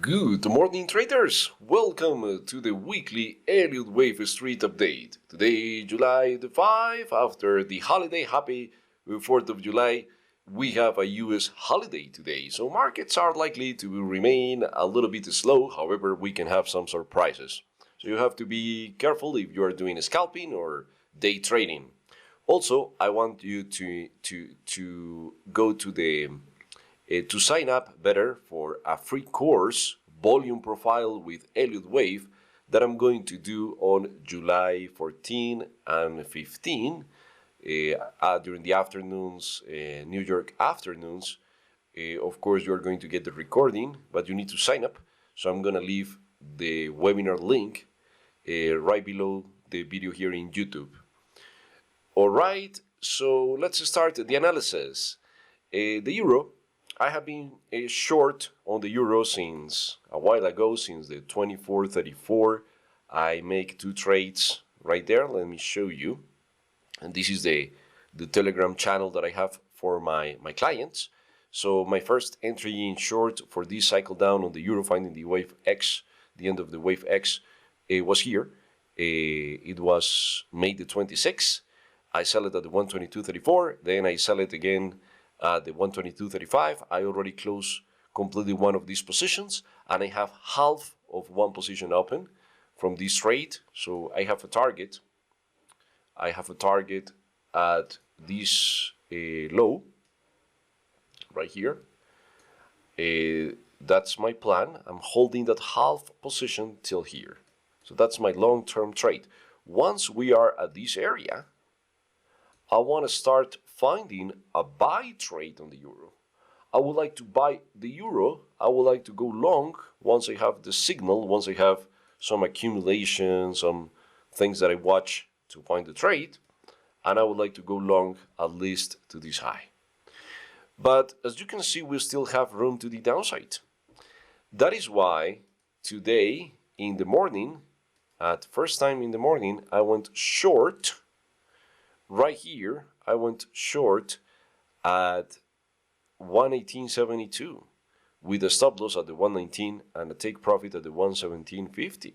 Good morning, traders! Welcome to the weekly Elliott Wave Street update. Today, July the 5th, after the holiday, happy 4th of July, we have a US holiday today. So markets are likely to remain a little bit slow, however, we can have some surprises. So you have to be careful if you are doing scalping or day trading. Also, I want you to go to the to sign up better for a free course, Volume Profile with Elliott Wave, that I'm going to do on July 14 and 15 during the afternoons, New York afternoons. Of course, you're going to get the recording, but you need to sign up. So I'm going to leave the webinar link right below the video here in YouTube. All right, so let's start the analysis. The euro. I have been short on the euro since a while ago, since the 24.34. I make two trades right there. Let me show you. And this is the Telegram channel that I have for my clients. So my first entry in short for this cycle down on the euro, finding the wave X, the end of the wave X, was here. It was May the 26th. I sell it at the 122.34. Then I sell it again the 122.35. I already closed completely one of these positions, and I have half of one position open from this trade. So I have a target. I have a target at this low right here. That's my plan. I'm holding that half position till here. So that's my long-term trade. Once we are at this area, I want to start finding a buy trade on the euro. I would like to buy the euro. I would like to go long once I have the signal, once I have some accumulation, some things that I watch to find the trade, and I would like to go long at least to this high. But as you can see, we still have room to the downside. That is why today in the morning, at first time in the morning, I went short. Right here, I went short at 118.72 with a stop loss at the 119 and a take profit at the 117.50.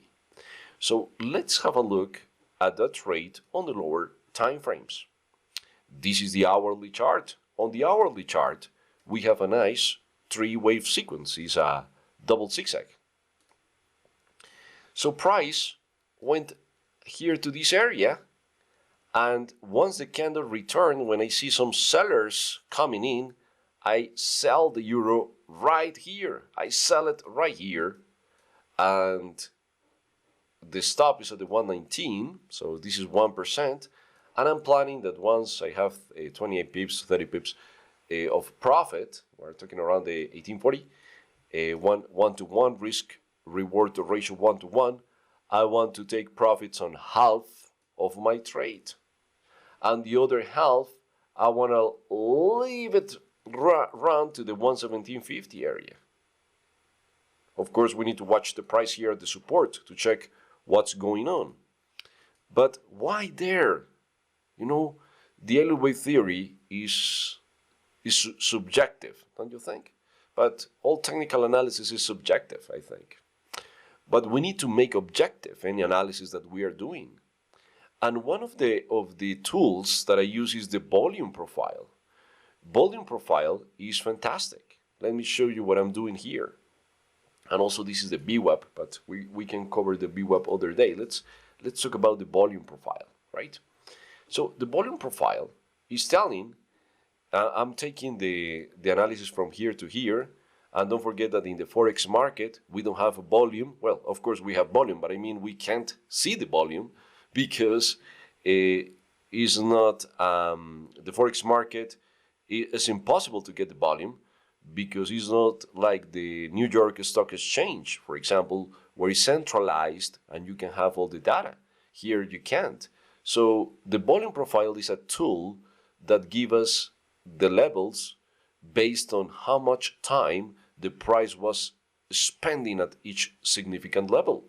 So let's have a look at that trade on the lower time frames. This is the hourly chart. On the hourly chart, we have a nice three-wave sequence. It's a double zigzag. So price went here to this area. And once the candle returned, when I see some sellers coming in, I sell the euro right here. I sell it right here. And the stop is at the 119. So this is 1%. And I'm planning that once I have 28 pips, 30 pips of profit, we're talking around the 1840, 1-to-1 risk reward ratio 1-to-1, I want to take profits on half of my trade, and the other half I want to leave it run to the 117.50 area. Of course, we need to watch the price here at the support to check what's going on. But why there? You know, the Elliott wave theory is subjective, don't you think? But all technical analysis is subjective, I think. But we need to make objective any analysis that we are doing. And one of the tools that I use is the volume profile. Volume profile is fantastic. Let me show you what I'm doing here. And also this is the VWAP, but we can cover the VWAP other day. Let's talk about the volume profile, right? So the volume profile is telling, I'm taking the analysis from here to here. And don't forget that in the Forex market, we don't have a volume. Well, of course we have volume, but I mean we can't see the volume, because it's not the Forex market. It's impossible to get the volume because it's not like the New York Stock Exchange, for example, where it's centralized and you can have all the data. Here you can't. So the volume profile is a tool that gives us the levels based on how much time the price was spending at each significant level.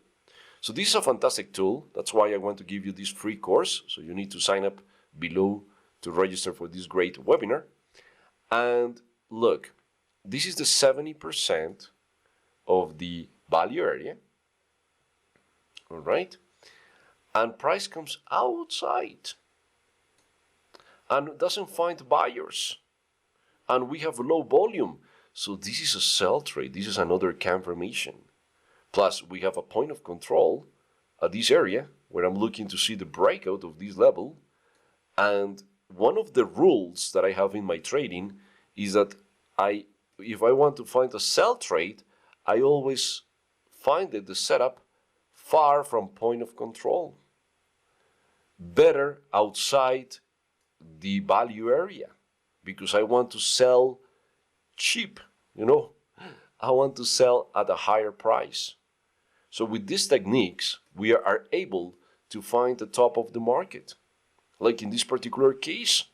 So this is a fantastic tool. That's why I want to give you this free course. So you need to sign up below to register for this great webinar. And look, this is the 70% of the value area. All right. And price comes outside and doesn't find buyers. And we have low volume. So this is a sell trade. This is another confirmation. Plus, we have a point of control at this area where I'm looking to see the breakout of this level. And one of the rules that I have in my trading is that if I want to find a sell trade, I always find the setup far from point of control. Better outside the value area, because I want to sell cheap, I want to sell at a higher price. So with these techniques, we are able to find the top of the market, like in this particular case.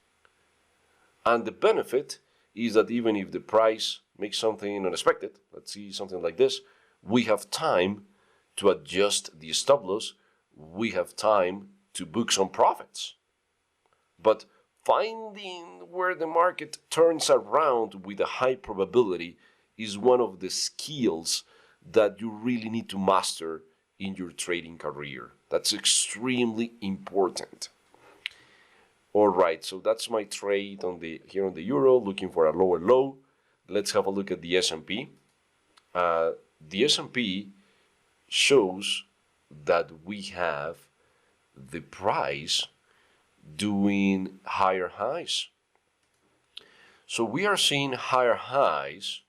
And the benefit is that even if the price makes something unexpected, let's see something like this, we have time to adjust the stop loss, we have time to book some profits. But finding where the market turns around with a high probability is one of the skills that you really need to master in your trading career. That's extremely important. All right, so that's my trade here on the euro, looking for a lower low. Let's have a look at the S&P. The S&P shows that we have the price doing higher highs. So we are seeing higher highs,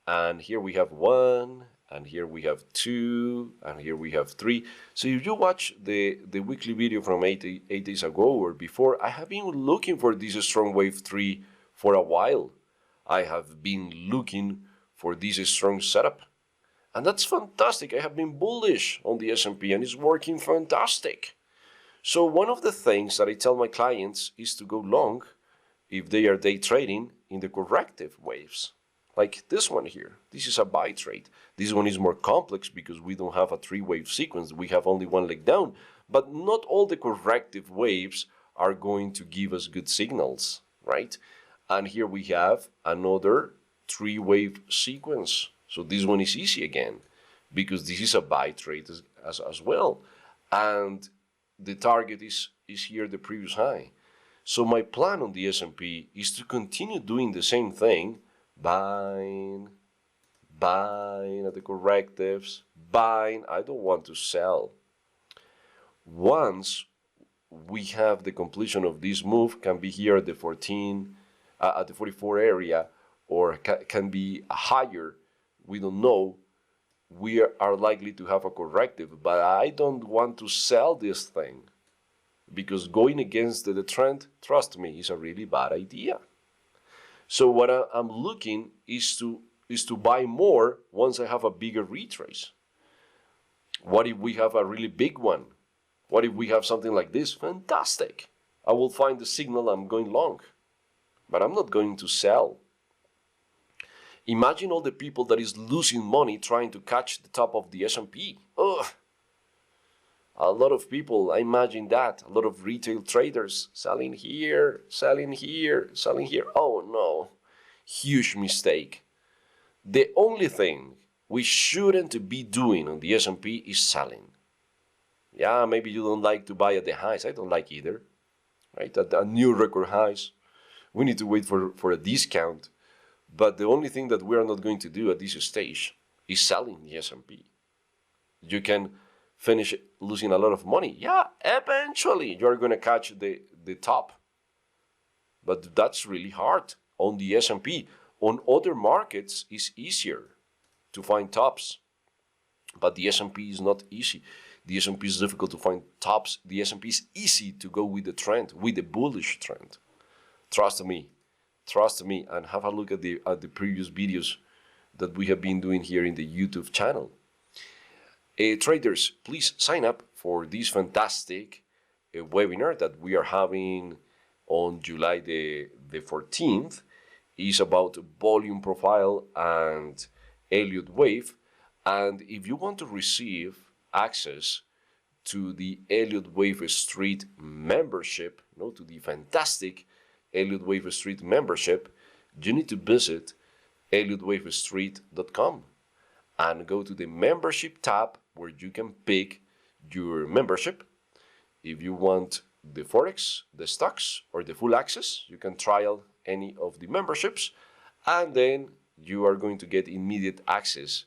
and here we have 1, and here we have 2, and here we have 3. So if you watch the weekly video from 8 days ago or before, I have been looking for this strong wave 3 for a while. I have been looking for this strong setup. And that's fantastic. I have been bullish on the S&P and it's working fantastic. So one of the things that I tell my clients is to go long if they are day trading in the corrective waves. Like this one here. This is a buy trade. This one is more complex because we don't have a 3-wave sequence. We have only one leg down. But not all the corrective waves are going to give us good signals, right? And here we have another 3-wave sequence. So this one is easy again because this is a buy trade as well. And the target is here, the previous high. So my plan on the S&P is to continue doing the same thing, buying at the correctives, buying. I don't want to sell. Once we have the completion of this move, can be here at the 44 area, or can be higher. We don't know. We are likely to have a corrective, but I don't want to sell this thing because going against the trend, trust me, is a really bad idea. So what I'm looking is to buy more once I have a bigger retrace. What if we have a really big one? What if we have something like this? Fantastic. I will find the signal, I'm going long, but I'm not going to sell. Imagine all the people that is losing money trying to catch the top of the S&P. Ugh. A lot of people, I imagine that. A lot of retail traders selling here, selling here, selling here. Oh no, huge mistake. The only thing we shouldn't be doing on the S&P is selling. Yeah, maybe you don't like to buy at the highs. I don't like either, right? At the new record highs. We need to wait for a discount. But the only thing that we are not going to do at this stage is selling the S&P. You can finish losing a lot of money. Yeah, eventually you're going to catch the top. But that's really hard on the S&P. On other markets, it's easier to find tops. But the S&P is not easy. The S&P is difficult to find tops. The S&P is easy to go with the trend, with the bullish trend. Trust me, and have a look at the previous videos that we have been doing here in the YouTube channel. Traders, please sign up for this fantastic webinar that we are having on July the 14th. It's about volume profile and Elliott wave. And if you want to receive access to the Elliott Wave Street membership, to the fantastic Elliott Wave Street membership, you need to visit ElliottWaveStreet.com. and go to the membership tab where you can pick your membership. If you want the Forex, the stocks, or the full access, you can trial any of the memberships, and then you are going to get immediate access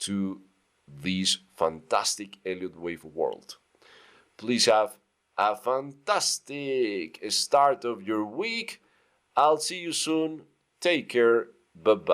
to this fantastic Elliott Wave world. Please have a fantastic start of your week. I'll see you soon. Take care. Bye-bye.